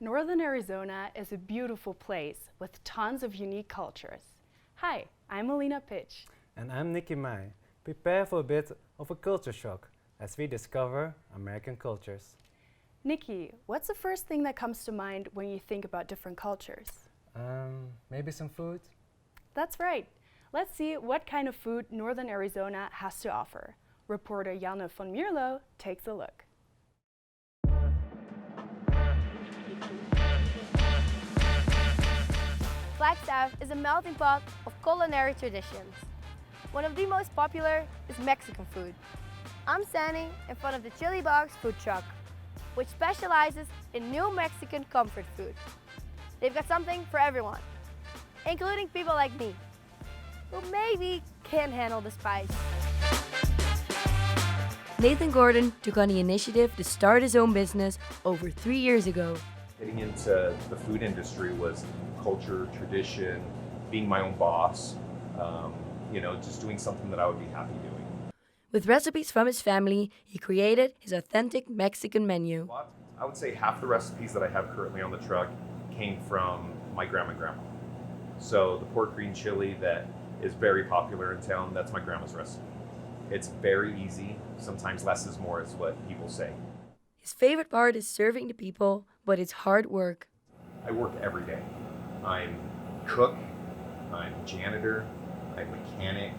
Northern Arizona is a beautiful place with tons of unique cultures. Hi, I'm Alina Pitch. And I'm Nikki Mai. Prepare for a bit of a culture shock as we discover American cultures. Nikki, what's the first thing that comes to mind when you think about different cultures? Maybe some food? That's right. Let's see what kind of food Northern Arizona has to offer. Reporter Janne van Mierlo takes a look. Flagstaff is a melting pot of culinary traditions. One of the most popular is Mexican food. I'm standing in front of the Chili Box food truck, which specializes in new Mexican comfort food. They've got something for everyone, including people like me, who maybe can't handle the spice. Nathan Gordon took on the initiative to start his own business over 3 years ago. Getting into the food industry was culture, tradition, being my own boss, just doing something that I would be happy doing. With recipes from his family, he created his authentic Mexican menu. I would say half the recipes that I have currently on the truck came from my grandma and grandma. So the pork green chili that is very popular in town, that's my grandma's recipe. It's very easy. Sometimes less is more is what people say. His favorite part is serving the people, but it's hard work. I work every day. I'm cook, I'm janitor, I'm mechanic,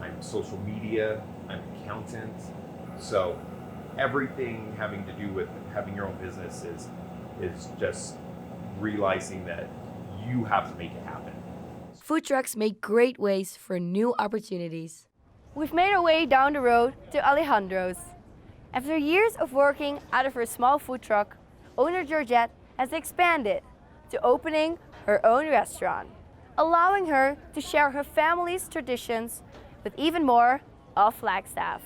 I'm social media, I'm accountant. So everything having to do with having your own business is just realizing that you have to make it happen. Food trucks make great ways for new opportunities. We've made our way down the road to Alejandro's. After years of working out of her small food truck, owner Georgette has expanded to opening her own restaurant, allowing her to share her family's traditions with even more of Flagstaff.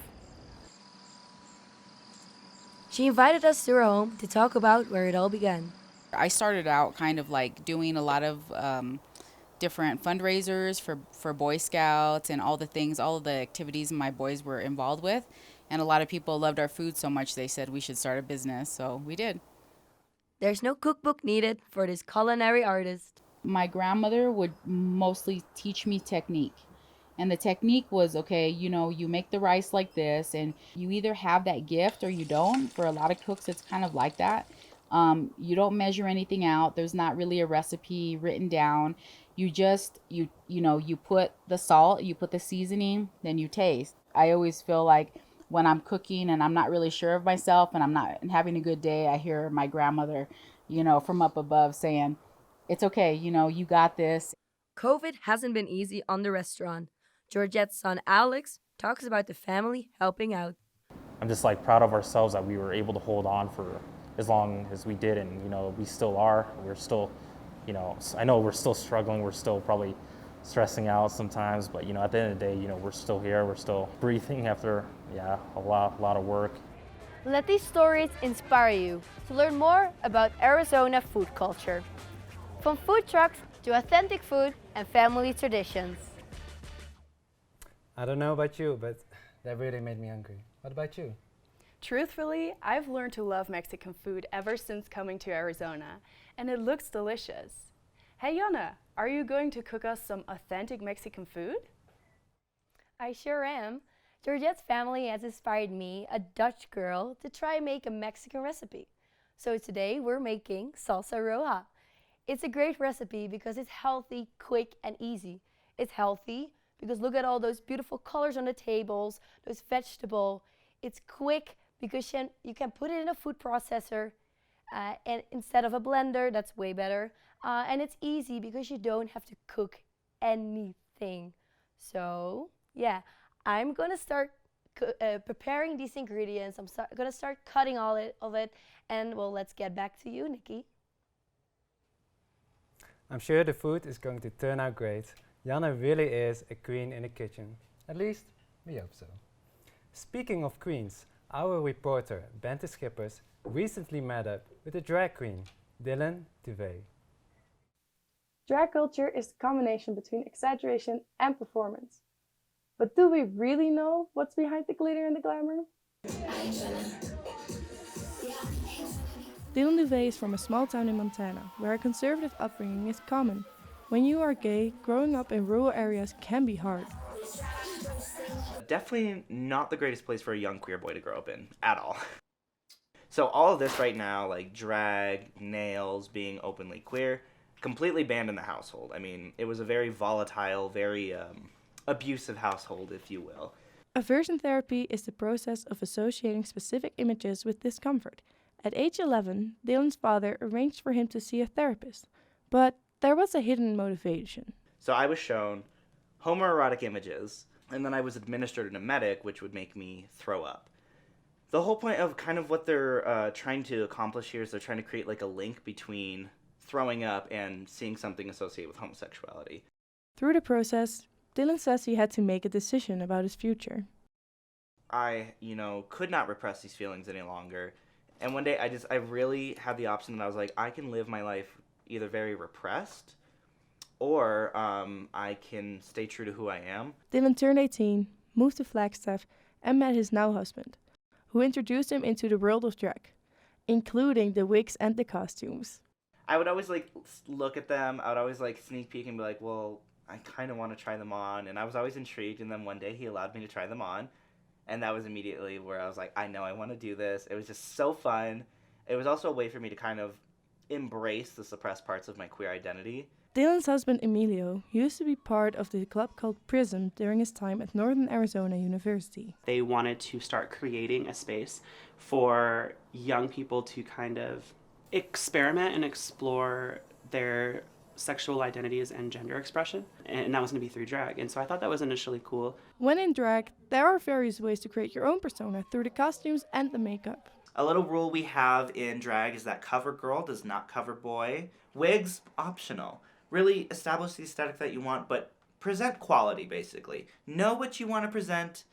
She invited us to her home to talk about where it all began. I started out kind of like doing a lot of different fundraisers for Boy Scouts and all the things, all of the activities my boys were involved with. And a lot of people loved our food so much they said we should start a business, so we did. There's no cookbook needed for this culinary artist. My grandmother would mostly teach me technique. And the technique was, okay, you make the rice like this, and you either have that gift or you don't. For a lot of cooks, it's kind of like that. You don't measure anything out. There's not really a recipe written down. You just, you put the salt, you put the seasoning, then you taste. I always feel like when I'm cooking and I'm not really sure of myself and I'm not having a good day, I hear my grandmother, from up above saying, it's okay, you got this. COVID hasn't been easy on the restaurant. Georgette's son Alex talks about the family helping out. I'm just proud of ourselves that we were able to hold on for as long as we did, and we still are. We're still, I know we're still struggling. We're still probably stressing out sometimes, but at the end of the day, we're still here. We're still breathing after a lot of work. Let these stories inspire you to learn more about Arizona food culture. From food trucks to authentic food and family traditions. I don't know about you, but that really made me hungry. What about you? Truthfully, I've learned to love Mexican food ever since coming to Arizona, and it looks delicious. Hey Janne, are you going to cook us some authentic Mexican food? I sure am. Georgette's family has inspired me, a Dutch girl, to try and make a Mexican recipe. So today we're making salsa roja. It's a great recipe because it's healthy, quick, and easy. It's healthy because look at all those beautiful colors on the tables, those vegetables. It's quick because you can put it in a food processor and instead of a blender, that's way better. And it's easy because you don't have to cook anything. So yeah, I'm gonna start preparing these ingredients. I'm gonna start cutting all of it, and well, let's get back to you, Nikki. I'm sure the food is going to turn out great. Janne really is a queen in the kitchen. At least, we hope so. Speaking of queens, our reporter, Bente Schippers, recently met up with a drag queen, Dylan Duvet. Drag culture is the combination between exaggeration and performance. But do we really know what's behind the glitter and the glamour? Dylan Duvet is from a small town in Montana, where a conservative upbringing is common. When you are gay, growing up in rural areas can be hard. Definitely not the greatest place for a young queer boy to grow up in, at all. So all of this right now, like drag, nails, being openly queer, completely banned in the household. I mean, it was a very volatile, very abusive household, if you will. Aversion therapy is the process of associating specific images with discomfort. At age 11, Dylan's father arranged for him to see a therapist, but there was a hidden motivation. So I was shown homoerotic images, and then I was administered an emetic, which would make me throw up. The whole point of kind of what they're trying to accomplish here is they're trying to create like a link between throwing up and seeing something associated with homosexuality. Through the process, Dylan says he had to make a decision about his future. I, could not repress these feelings any longer. And one day I really had the option that I was like, I can live my life either very repressed or I can stay true to who I am. Dylan turned 18, moved to Flagstaff, and met his now husband, who introduced him into the world of drag, including the wigs and the costumes. I would always look at them. I would always sneak peek and be like, well, I kind of want to try them on. And I was always intrigued. And then one day he allowed me to try them on. And that was immediately where I was like, I know I want to do this. It was just so fun. It was also a way for me to kind of embrace the suppressed parts of my queer identity. Dylan's husband Emilio used to be part of the club called Prism during his time at Northern Arizona University. They wanted to start creating a space for young people to kind of experiment and explore their sexual identities and gender expression, and that was going to be through drag. And so I thought that was initially cool. When in drag, there are various ways to create your own persona through the costumes and the makeup. A little rule we have in drag is that cover girl does not cover boy. Wigs, optional. Really establish the aesthetic that you want, but present quality, basically. Know what you want to present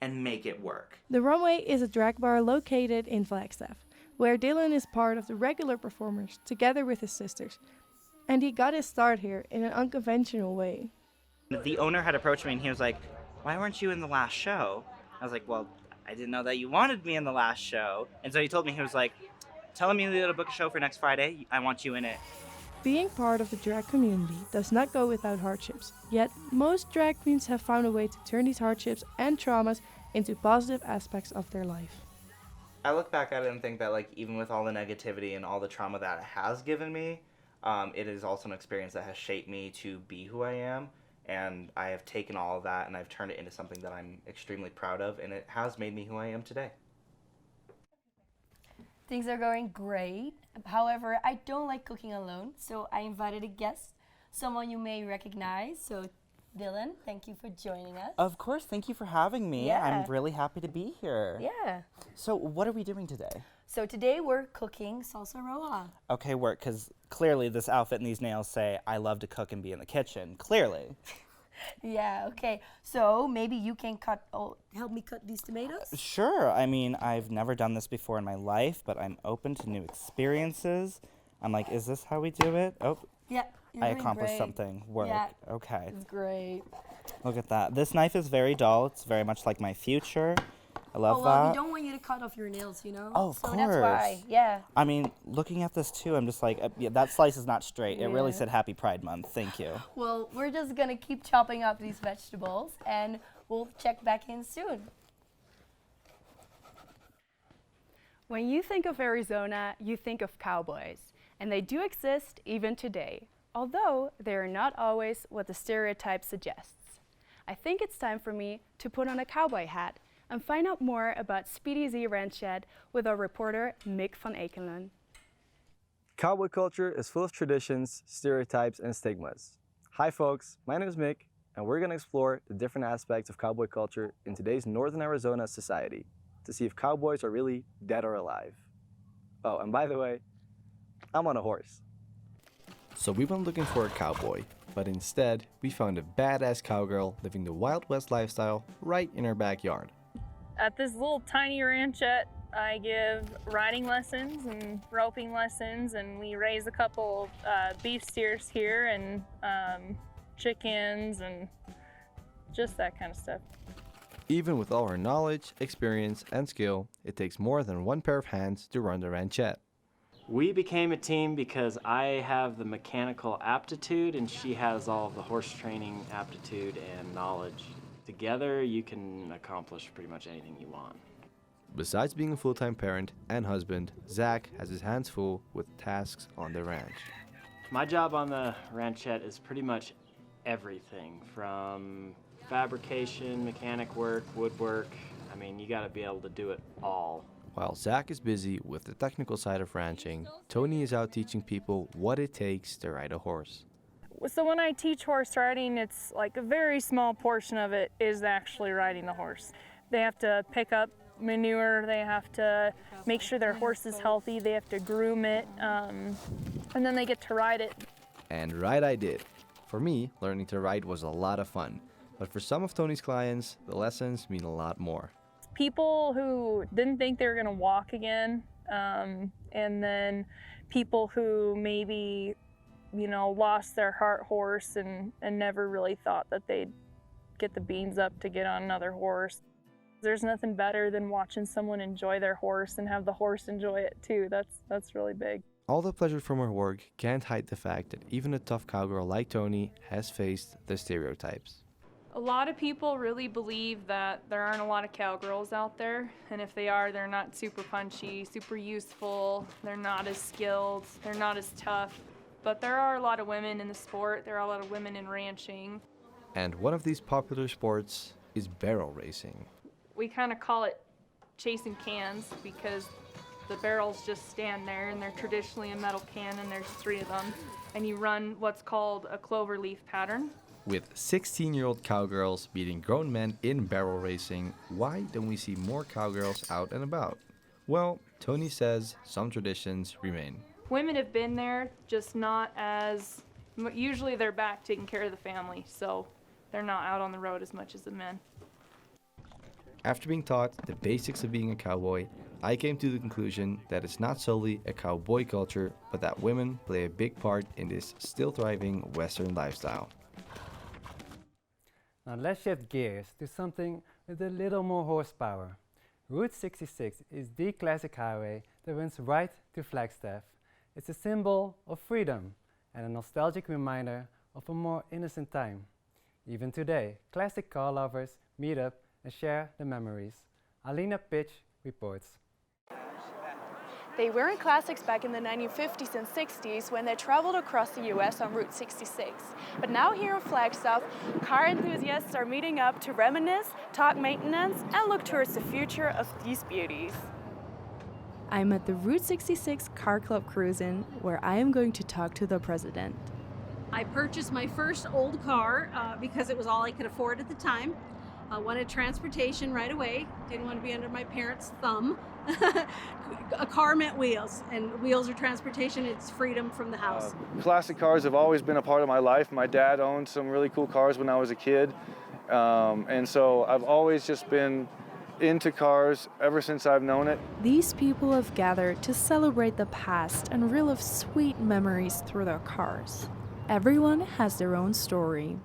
and make it work. The Runway is a drag bar located in Flagstaff, where Dylan is part of the regular performers together with his sisters. And he got his start here in an unconventional way. The owner had approached me and he was like, why weren't you in the last show? I was like, well, I didn't know that you wanted me in the last show. And so he told me, he was like, tell Amelia to book a show for next Friday. I want you in it. Being part of the drag community does not go without hardships. Yet, most drag queens have found a way to turn these hardships and traumas into positive aspects of their life. I look back at it and think that even with all the negativity and all the trauma that it has given me, it is also an experience that has shaped me to be who I am, and I have taken all of that and I've turned it into something that I'm extremely proud of, and it has made me who I am today. Things are going great. However, I don't like cooking alone, so I invited a guest, someone you may recognize. So, Dylan, thank you for joining us. Of course, thank you for having me. Yeah. I'm really happy to be here. Yeah. So what are we doing today? So today we're cooking salsa roja. Okay, work, because clearly this outfit and these nails say I love to cook and be in the kitchen. Clearly. Yeah, okay. So maybe you can help me cut these tomatoes? Sure. I mean, I've never done this before in my life, but I'm open to new experiences. I'm like, is this how we do it? Oh, Yeah. I accomplished something. Work. Yeah. Okay. It's great. Look at that. This knife is very dull. It's very much like my future. I love that. We don't want you to cut off your nails, you know? Oh, of so course. that's why, yeah. I mean, looking at this too, I'm just like, yeah, that slice is not straight. It really Yeah. said Happy Pride Month. Thank you. Well, we're just gonna keep chopping up these vegetables and we'll check back in soon. When you think of Arizona, you think of cowboys, and they do exist even today, although they are not always what the stereotype suggests. I think it's time for me to put on a cowboy hat and find out more about Speedy Z Ranchette with our reporter Mick van Ekelen. Cowboy culture is full of traditions, stereotypes, and stigmas. Hi folks, my name is Mick, and we're going to explore the different aspects of cowboy culture in today's Northern Arizona society to see if cowboys are really dead or alive. Oh, and by the way, I'm on a horse. So we went looking for a cowboy, but instead we found a badass cowgirl living the Wild West lifestyle right in her backyard. At this little tiny ranchette, I give riding lessons and roping lessons, and we raise a couple beef steers here and chickens and just that kind of stuff. Even with all her knowledge, experience, and skill, it takes more than one pair of hands to run the ranchette. We became a team because I have the mechanical aptitude and she has all of the horse training aptitude and knowledge. Together, you can accomplish pretty much anything you want. Besides being a full-time parent and husband, Zach has his hands full with tasks on the ranch. My job on the ranchette is pretty much everything from fabrication, mechanic work, woodwork. I mean, you gotta be able to do it all. While Zach is busy with the technical side of ranching, Tony is out teaching people what it takes to ride a horse. So when I teach horse riding, it's like a very small portion of it is actually riding the horse. They have to pick up manure, they have to make sure their horse is healthy, they have to groom it, and then they get to ride it. And ride I did. For me, learning to ride was a lot of fun, but for some of Tony's clients, the lessons mean a lot more. People who didn't think they were going to walk again, and then people who maybe, lost their heart horse and never really thought that they'd get the beans up to get on another horse. There's nothing better than watching someone enjoy their horse and have the horse enjoy it too. That's really big. All the pleasure from her work can't hide the fact that even a tough cowgirl like Tony has faced the stereotypes. A lot of people really believe that there aren't a lot of cowgirls out there, and if they are, they're not super punchy, super useful, they're not as skilled, they're not as tough. But there are a lot of women in the sport, there are a lot of women in ranching. And one of these popular sports is barrel racing. We kind of call it chasing cans because the barrels just stand there, and they're traditionally a metal can, and there's 3 of them, and you run what's called a clover leaf pattern. With 16-year-old cowgirls beating grown men in barrel racing, why don't we see more cowgirls out and about? Well, Tony says some traditions remain. Women have been there, just not as, usually they're back taking care of the family, so they're not out on the road as much as the men. After being taught the basics of being a cowboy, I came to the conclusion that it's not solely a cowboy culture, but that women play a big part in this still thriving Western lifestyle. Now let's shift gears to something with a little more horsepower. Route 66 is the classic highway that runs right to Flagstaff. It's a symbol of freedom and a nostalgic reminder of a more innocent time. Even today, classic car lovers meet up and share the memories. Alina Pitch reports. They weren't classics back in the 1950s and 60s when they traveled across the US on Route 66. But now here in Flagstaff, car enthusiasts are meeting up to reminisce, talk maintenance, and look towards the future of these beauties. I'm at the Route 66 Car Club Cruisin', where I am going to talk to the president. I purchased my first old car because it was all I could afford at the time. I wanted transportation right away, didn't want to be under my parents' thumb. A car meant wheels, and wheels are transportation, it's freedom from the house. Classic cars have always been a part of my life. My dad owned some really cool cars when I was a kid, and so I've always just been into cars ever since I've known it. These people have gathered to celebrate the past and relive sweet memories through their cars. Everyone has their own story.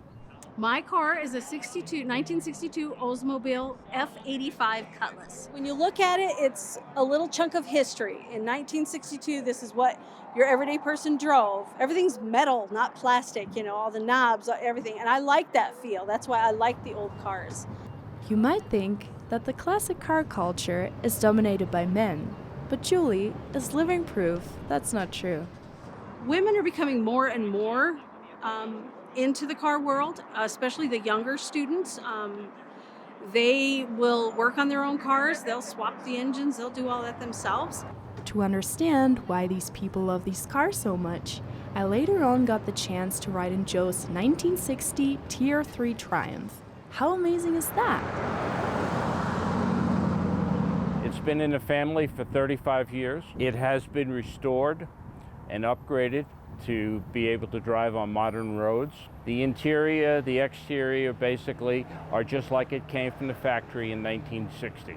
My car is a 1962 Oldsmobile F85 Cutlass. When you look at it, it's a little chunk of history. In 1962, this is what your everyday person drove. Everything's metal, not plastic, all the knobs, everything. And I like that feel. That's why I like the old cars. You might think that the classic car culture is dominated by men, but Julie is living proof that's not true. Women are becoming more and more into the car world, especially the younger students. They will work on their own cars, they'll swap the engines, they'll do all that themselves. To understand why these people love these cars so much, I later on got the chance to ride in Joe's 1960 Tier 3 Triumph. How amazing is that? It's been in the family for 35 years. It has been restored and upgraded to be able to drive on modern roads. The interior, the exterior basically are just like it came from the factory in 1960.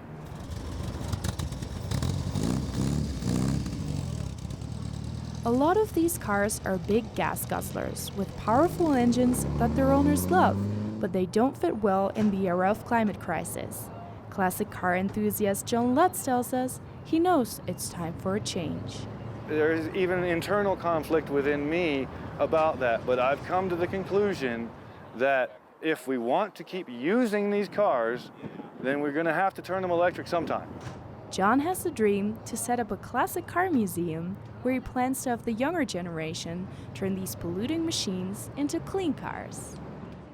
A lot of these cars are big gas guzzlers with powerful engines that their owners love, but they don't fit well in the era of climate crisis. Classic car enthusiast John Lutz tells us he knows it's time for a change. there's even internal conflict within me about that. But I've come to the conclusion that if we want to keep using these cars, then we're going to have to turn them electric sometime. John has the dream to set up a classic car museum where he plans to have the younger generation turn these polluting machines into clean cars.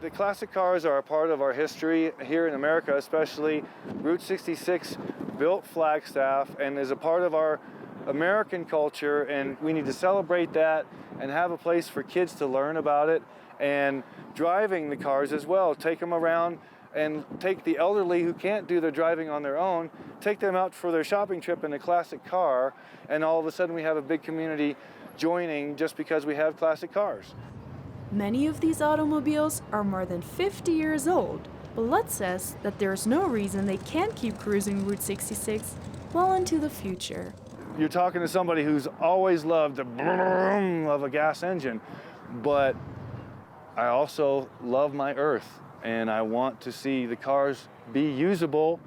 The classic cars are a part of our history here in America, especially. Route 66 built Flagstaff and is a part of our American culture, and we need to celebrate that and have a place for kids to learn about it, and driving the cars as well. Take them around and take the elderly who can't do their driving on their own, take them out for their shopping trip in a classic car, and all of a sudden we have a big community joining just because we have classic cars. Many of these automobiles are more than 50 years old, but Lutz says that there's no reason they can't keep cruising Route 66 well into the future. You're talking to somebody who's always loved the brum of a gas engine, but I also love my earth, and I want to see the cars be usable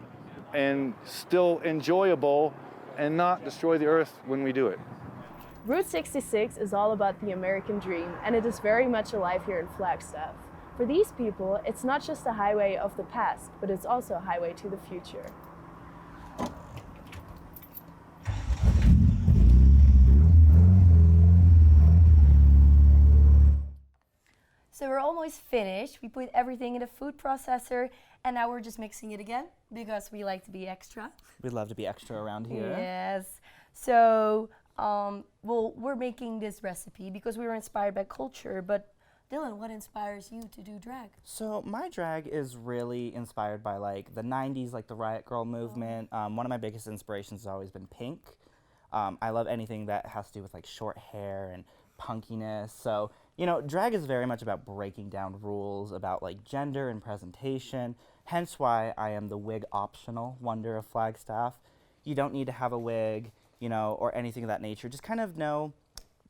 and still enjoyable and not destroy the earth when we do it. Route 66 is all about the American dream, and it is very much alive here in Flagstaff. For these people, it's not just a highway of the past, but it's also a highway to the future. So we're almost finished. We put everything in a food processor, and now we're just mixing it again because we like to be extra. We'd love to be extra around here. Yes. So, we're making this recipe because we were inspired by culture, but Dylan, what inspires you to do drag? So my drag is really inspired by like the 90s, like the Riot Girl movement. One of my biggest inspirations has always been Pink. I love anything that has to do with like short hair and punkiness. So, you know, drag is very much about breaking down rules about like gender and presentation, hence why I am the wig optional wonder of Flagstaff. You don't need to have a wig, you know, or anything of that nature. Just kind of know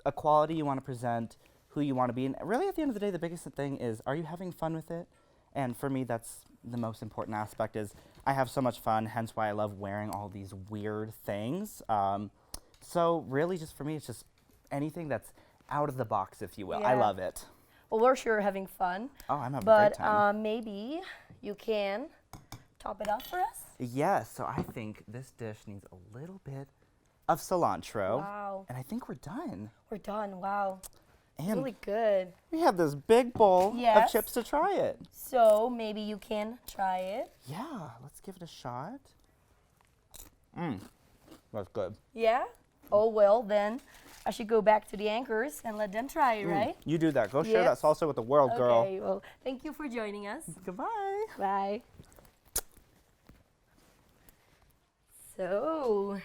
a quality you want to present, who you want to be. And really at the end of the day, the biggest thing is, are you having fun with it? And for me, that's the most important aspect is I have so much fun, hence why I love wearing all these weird things. So really just for me, it's just anything that's out of the box, if you will. I love it. Well, we're sure having fun. Oh, I'm having a great time. But maybe you can top it off for us? Yes, so I think this dish needs a little bit of cilantro. Wow. And I think we're done. We're done, wow. And it's really good. We have this big bowl of chips to try it. So maybe you can try it. Yeah, let's give it a shot. That's good. Yeah? Oh, well, then I should go back to the anchors and let them try it, right? You do that. Go share that salsa with the world, girl. Okay, well, thank you for joining us. Goodbye. Bye. So,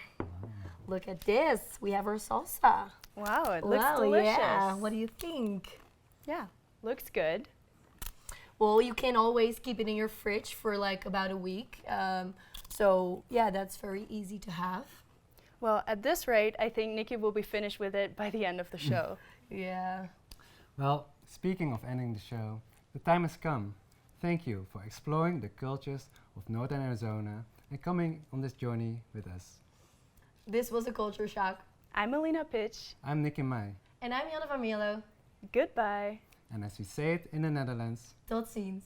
look at this. We have our salsa. Wow, it looks delicious. Yeah. What do you think? Yeah, looks good. Well, you can always keep it in your fridge for like about a week. So, yeah, that's very easy to have. Well, at this rate, I think Nikki will be finished with it by the end of the show. Yeah. Well, speaking of ending the show, the time has come. Thank you for exploring the cultures of Northern Arizona and coming on this journey with us. This was a Culture Shock. I'm Alina Pitch. I'm Nikki Mai. And I'm Janne van Mierlo. Goodbye. And as we say it in the Netherlands, Tot ziens.